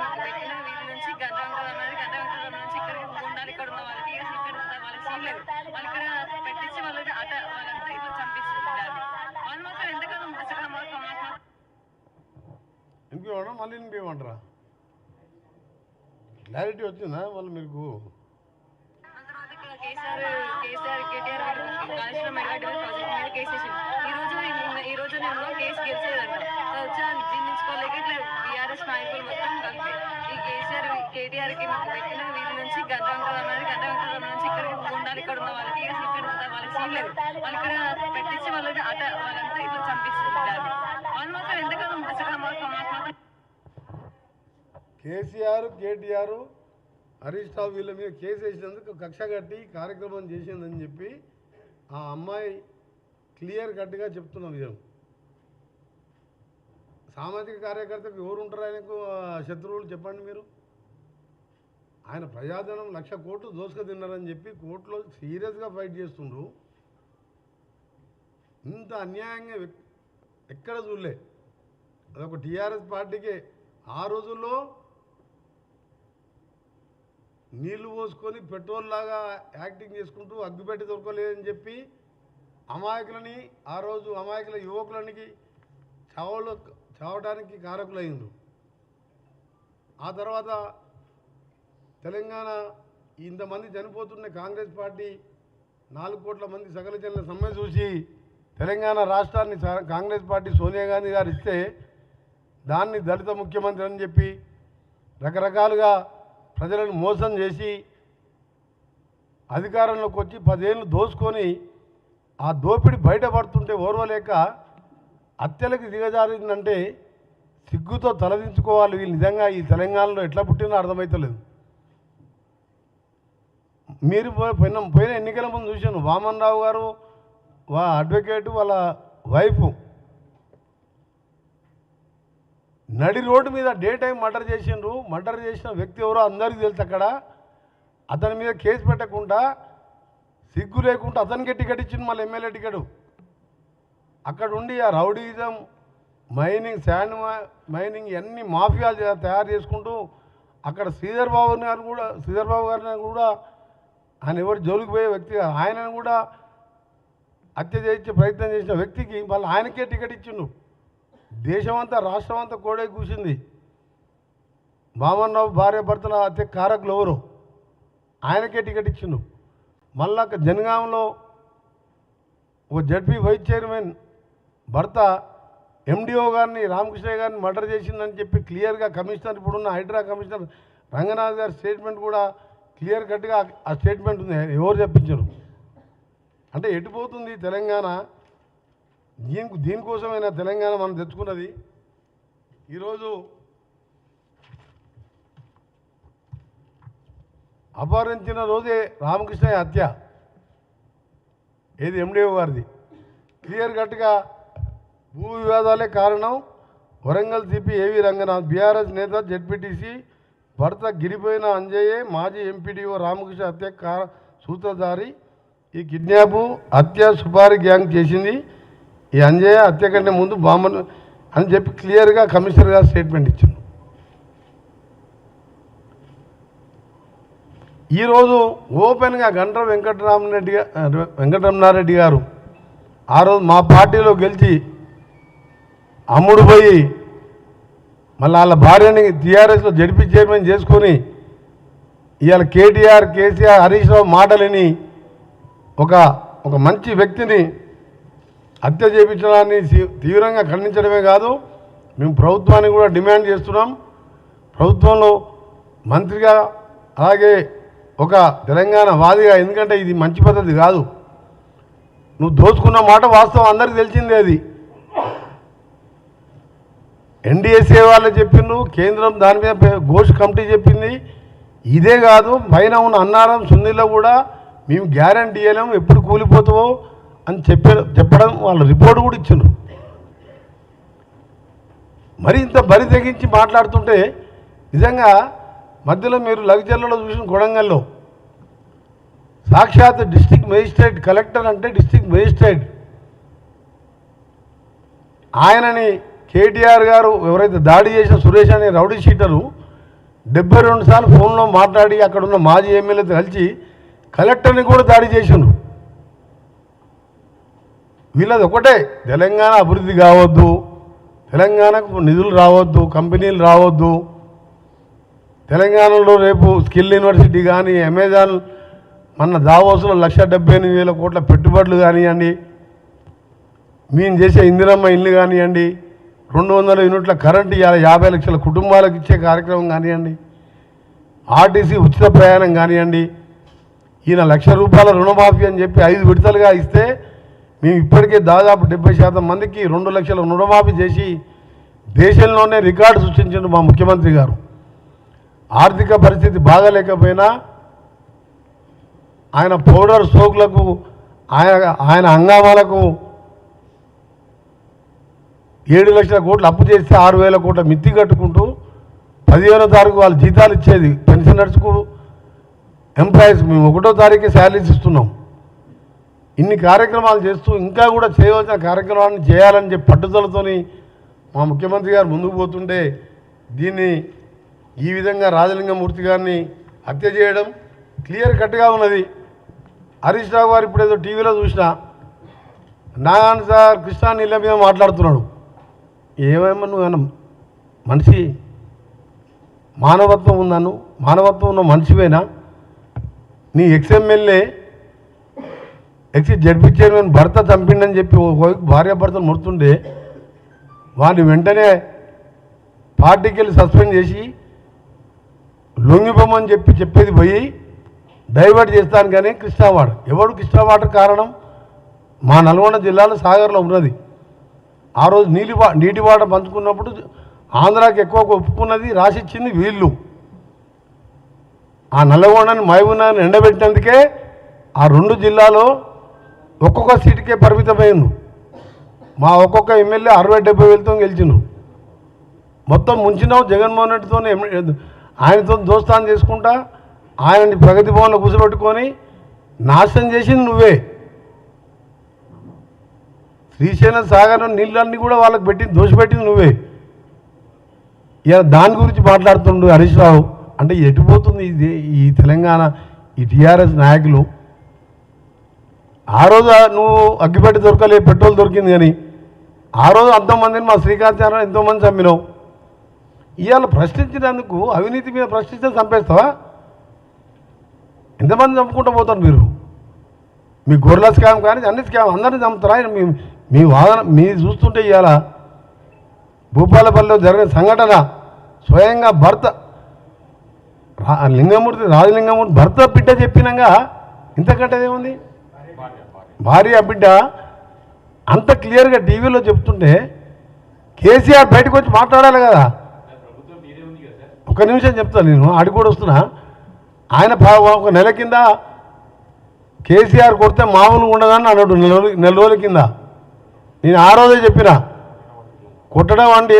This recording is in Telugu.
వాళ్ళకి పెట్టిన వీళ్ళ నుంచి గడ్డ వెంకటరామన్నది గడ్డ వెంకటరామ నుంచి ఇక్కడికి గుండాలు ఇక్కడ ఉన్న వాళ్ళకి ఇక్కడ వాళ్ళకి సీన్ లేదు. వాళ్ళు ఇక్కడ పెట్టించి వాళ్ళకి వాళ్ళంతా ఇట్లా చంపించారు. వాళ్ళు మాత్రం ఎందుకన్నా ఇంకేమన్నా మళ్ళీ ఇంకేమంటారా? క్లారిటీ వచ్చిందా మళ్ళీ మీకు? కేసీఆర్ కేటీఆర్ కాళేశ్వరం మెగాటి ప్రాజెక్ట్ మీద కేసు వేసింది. ఈ రోజు నేను కేసు గెలిచేదంట వచ్చి జీర్ణించుకోలేక ఇట్లా టీఆర్ఎస్ నాయకులు మొత్తం కలిపి ఈ కేటీఆర్కి పెట్టిన వీళ్ళ నుంచి గడ్డ వెంకటరామన్నది గడ్డ వెంకటరామ నుంచి ఇక్కడికి గుండాలు ఇక్కడ ఉన్న వాళ్ళకి ఇక్కడ వాళ్ళకి సీన్ లేదు. వాళ్ళు ఇక్కడ పెట్టించి వాళ్ళకి వాళ్ళంతా ఇట్లా చంపించారు. వాళ్ళు మాత్రం ఎందుకన్నా కేసీఆర్ కేటీఆర్ హరీష్ రావు వీళ్ళ మీద కేసు వేసినందుకు కక్ష కట్టి కార్యక్రమం చేసిందని చెప్పి ఆ అమ్మాయి క్లియర్ కట్గా చెప్తున్న విషయం. సామాజిక కార్యకర్తకు ఎవరు ఉంటారు ఆయనకు శత్రువులు చెప్పండి మీరు? ఆయన ప్రజాధనం 1,00,000 కోట్లు దోసుక తిన్నారని చెప్పి కోర్టులో సీరియస్గా ఫైట్ చేస్తుండ్రు. ఇంత అన్యాయంగా ఎక్కడ చూడలే. అదొక టీఆర్ఎస్ పార్టీకే ఆ రోజుల్లో నీళ్లు పోసుకొని పెట్రోల్ లాగా యాక్టింగ్ చేసుకుంటూ అగ్గిపెట్టి దొరకలేదని చెప్పి అమాయకులని ఆ రోజు అమాయకుల యువకులనికి చావడానికి కారకులైండ్రు. ఆ తర్వాత తెలంగాణ ఇంతమంది చనిపోతున్న కాంగ్రెస్ పార్టీ 4 కోట్ల మంది సకల జనుల సమ్మె చూసి తెలంగాణ రాష్ట్రాన్ని కాంగ్రెస్ పార్టీ సోనియా గాంధీ గారు ఇస్తే దాన్ని దళిత ముఖ్యమంత్రి అని చెప్పి రకరకాలుగా ప్రజలను మోసం చేసి అధికారంలోకి వచ్చి 10 ఏళ్ళు దోసుకొని ఆ దోపిడి బయటపడుతుంటే ఓర్వలేక హత్యలకు దిగజారిందంటే సిగ్గుతో తలదించుకోవాలి. వీళ్ళు నిజంగా ఈ తెలంగాణలో ఎట్లా పుట్టినో అర్థమవుతలేదు. మీరు పోయిన ఎన్నికల ముందు చూశాను, వామన్ రావు గారు అడ్వకేటు వాళ్ళ వైఫ్ నడి రోడ్డు మీద డే టైం మర్డర్ చేసిండ్రు. మర్డర్ చేసిన వ్యక్తి ఎవరో అందరికీ తెలుసు. అక్కడ అతని మీద కేసు పెట్టకుండా సిగ్గు లేకుండా అతనికే టికెట్ ఇచ్చింది మళ్ళీ ఎమ్మెల్యే టికెట్. అక్కడ ఉండి ఆ రౌడీజం మైనింగ్ శాండ్ మైనింగ్ అన్ని మాఫియాలు తయారు చేసుకుంటూ అక్కడ శ్రీధర్ బాబు గారిని కూడా ఆయన ఎవరు జోలికి పోయే వ్యక్తి ఆయనను కూడా హత్య చేయించే ప్రయత్నం చేసిన వ్యక్తికి మళ్ళీ ఆయనకే టికెట్ ఇచ్చిండు. దేశమంతా రాష్ట్రం అంతా కోడే కూసింది. వామన్రావు భార్య భర్తల హత్య కారకులు ఎవరు? ఆయనకే టికెట్ ఇచ్చిండు. మళ్ళా జనగాంలో ఒక జడ్పీ వైస్ చైర్మన్ భర్త ఎండిఓ గారిని రామకృష్ణయ్య గారిని మర్డర్ చేసిందని చెప్పి క్లియర్గా కమిషనర్ ఇప్పుడున్న హైడ్రా కమిషనర్ రంగనాథ్ గారి స్టేట్మెంట్ కూడా క్లియర్ కట్గా ఆ స్టేట్మెంట్ ఉంది. ఎవరు చెప్పించారు? అంటే ఎటుపోతుంది తెలంగాణ? దీనికోసమైనా తెలంగాణ మనం తెచ్చుకున్నది. ఈరోజు అపహరించిన రోజే రామకృష్ణయ్య హత్య ఏది ఎండిఓ గారిది క్లియర్ కట్గా భూ వివాదాలే కారణం. వరంగల్ సిపి ఏవి రంగనాథ్ బీఆర్ఎస్ నేత జెడ్పీటీసీ భర్త గిరిపోయిన అంజయ్యే మాజీ ఎంపీడీఓ రామకృష్ణ హత్య సూత్రధారి. ఈ కిడ్నాప్ హత్య సుపారీ గ్యాంగ్ చేసింది. ఈ అంజయ్య హత్య కంటే ముందు బాంబను అని చెప్పి క్లియర్గా కమిషనర్ గారు స్టేట్మెంట్ ఇచ్చారు. ఈరోజు ఓపెన్గా గండ్ర వెంకటరమణారెడ్డి గారు ఆ రోజు మా పార్టీలో గెలిచి అమ్ముడు పోయి మళ్ళీ వాళ్ళ భార్యని టీఆర్ఎస్లో జడ్పీ చైర్మన్ చేసుకొని ఇవాళ కేటీఆర్ కేసీఆర్ హరీష్ రావు మాటలని ఒక మంచి వ్యక్తిని హత్య చేయించడాన్ని తీవ్రంగా ఖండించడమే కాదు, మేము ప్రభుత్వాన్ని కూడా డిమాండ్ చేస్తున్నాం. ప్రభుత్వంలో మంత్రిగా అలాగే ఒక తెలంగాణ వాదిగా, ఎందుకంటే ఇది మంచి పద్ధతి కాదు. నువ్వు దోచుకున్న మాట వాస్తవం అందరికీ తెలిసిందే. అది ఎన్డీఎస్ఏ వాళ్ళు చెప్పిండ్రు, కేంద్రం దాని మీద ఘోష్ కమిటీ చెప్పింది. ఇదే కాదు, పైన ఉన్న అన్నారం సుందీలో కూడా మేము గ్యారంటీ ఇవ్వలేము, ఎప్పుడు కూలిపోతావో అని చెప్పడం వాళ్ళ రిపోర్ట్ కూడా ఇచ్చిండ్రు. మరి ఇంత బరి తెగించి మాట్లాడుతుంటే నిజంగా మధ్యలో మీరు లగ్జర్లలో చూసిన కొడంగల్లో సాక్షాత్ డిస్ట్రిక్ట్ మేజిస్ట్రేట్, కలెక్టర్ అంటే డిస్ట్రిక్ట్ మేజిస్ట్రేట్, ఆయనని కేటీఆర్ గారు ఎవరైతే దాడి చేసిన సురేష్ అనే రౌడీ షీటరు 72 సార్లు ఫోన్లో మాట్లాడి అక్కడ ఉన్న మాజీ ఎమ్మెల్యేతో కలిసి కలెక్టర్ని కూడా దాడి చేసిండ్రు. వీళ్ళది ఒకటే, తెలంగాణ అభివృద్ధి కావద్దు, తెలంగాణకు నిధులు రావద్దు, కంపెనీలు రావద్దు, తెలంగాణలో రేపు స్కిల్ యూనివర్సిటీ కానీ అమెజాన్ మన దావోస్లో 1,78,000 కోట్ల పెట్టుబడులు కానివ్వండి, మేము చేసే ఇందిరమ్మ ఇల్లు కానివ్వండి, 200 యూనిట్ల కరెంటు ఇవాళ 50 లక్షల కుటుంబాలకు ఇచ్చే కార్యక్రమం కానివ్వండి, ఆర్టీసీ ఉచిత ప్రయాణం కానివ్వండి, ఈయన ₹1,00,000 రుణమాఫీ అని చెప్పి 5 విడతలుగా ఇస్తే మేము ఇప్పటికే దాదాపు 70% మందికి 2 లక్షల రుణమాఫీ చేసి దేశంలోనే రికార్డు సృష్టించారు మా ముఖ్యమంత్రి గారు. ఆర్థిక పరిస్థితి బాగాలేకపోయినా ఆయన పౌడర్ సోకులకు ఆయన హంగామాలకు 7 లక్షల కోట్లు అప్పు చేస్తే 6,000 కోట్ల మిత్తి కట్టుకుంటూ 15వ తారీఖు వాళ్ళు జీతాలు ఇచ్చేది పెన్షనర్స్కు ఎంప్లాయీస్ మేము 1వ తారీఖే శాలరీస్ ఇస్తున్నాం. ఇన్ని కార్యక్రమాలు చేస్తూ ఇంకా కూడా చేయవలసిన కార్యక్రమాన్ని చేయాలని చెప్పి పట్టుదలతోని మా ముఖ్యమంత్రి గారు ముందుకు పోతుంటే దీన్ని ఈ విధంగా రాజలింగమూర్తి గారిని హత్య చేయడం క్లియర్ కట్గా ఉన్నది. హరీష్ రావు గారు ఇప్పుడు ఏదో టీవీలో చూసిన నాగాన్ సార్ కృష్ణా నీళ్ళ మీద మాట్లాడుతున్నాడు. ఏమేమో నువ్వు మనిషి మానవత్వం ఉందను, మానవత్వం ఉన్న మనిషివేనా? నీ ఎక్స్ఎమ్మెల్యే జడ్పీ చైర్మన్ భర్త చంపిండని చెప్పి భార్య భర్తను ముడుతుండే వాడిని వెంటనే పార్టీకి వెళ్ళి సస్పెండ్ చేసి లొంగిపోమని చెప్పేది పోయి డైవర్ట్ చేస్తాను. కానీ కృష్ణావాడ ఎవడు కృష్ణావాడ కారణం మా నల్గొండ జిల్లాలో సాగర్లో ఉన్నది. ఆ రోజు నీటి వాట పంచుకున్నప్పుడు ఆంధ్రాకి ఎక్కువ ఒప్పుకున్నది రాసిచ్చింది వీళ్ళు. ఆ నల్లగొండని మహబూబ్నగర్ని ఎండబెట్టినందుకే ఆ 2 జిల్లాలో ఒక్కొక్క సీటుకే పరిమితమైంది. మా ఒక్కొక్క ఎమ్మెల్యే 60-70 గెలిచిండు. మొత్తం ముంచినావు జగన్మోహన్ రెడ్డితో ఆయనతో దోస్తాను చేసుకుంటా ఆయనని ప్రగతి భవన్లో కూర్చోబెట్టుకొని నాశనం చేసింది నువ్వే. శ్రీశైలం సాగర్ నీళ్ళన్నీ కూడా వాళ్ళకి దోషపెట్టింది నువ్వే. ఇలా దాని గురించి మాట్లాడుతుండు హరీష్ రావు. అంటే ఎటుపోతుంది ఇది ఈ తెలంగాణ ఈ టీఆర్ఎస్ నాయకులు? ఆ రోజు నువ్వు అగ్గిపెట్టి దొరకలే, పెట్రోల్ దొరికింది, కానీ ఆ రోజు అంతమందిని మా శ్రీకాంత్ ఎంతోమంది చంపినావు. ఇవాళ ప్రశ్నించినందుకు అవినీతి మీద ప్రశ్నిస్తే చంపేస్తావా? ఎంతమంది చంపుకుంటూ పోతారు మీరు? మీ గొర్రెల స్కామ్ కానీ అన్ని స్కామ్ అందరినీ చంపుతారా? మీ వాదన మీ చూస్తుంటే ఇవాళ భూపాలపల్లిలో జరిగిన సంఘటన స్వయంగా భర్త రాజలింగమూర్తి భర్త బిడ్డ చెప్పినాక ఇంతకంటే ఏముంది? భార్య బిడ్డ అంత క్లియర్గా టీవీలో చెప్తుంటే కేసీఆర్ బయటకు వచ్చి మాట్లాడాలి కదా. ఒక నిమిషం చెప్తాను, నేను ఆడి కూడా వస్తున్నా. ఆయన ఒక నెల కింద కేసీఆర్ కొడితే మామూలుగా ఉండదని అన్నాడు. నెల రోజుల కింద నేను ఆ రోజే చెప్పిన కొట్టడం అంటే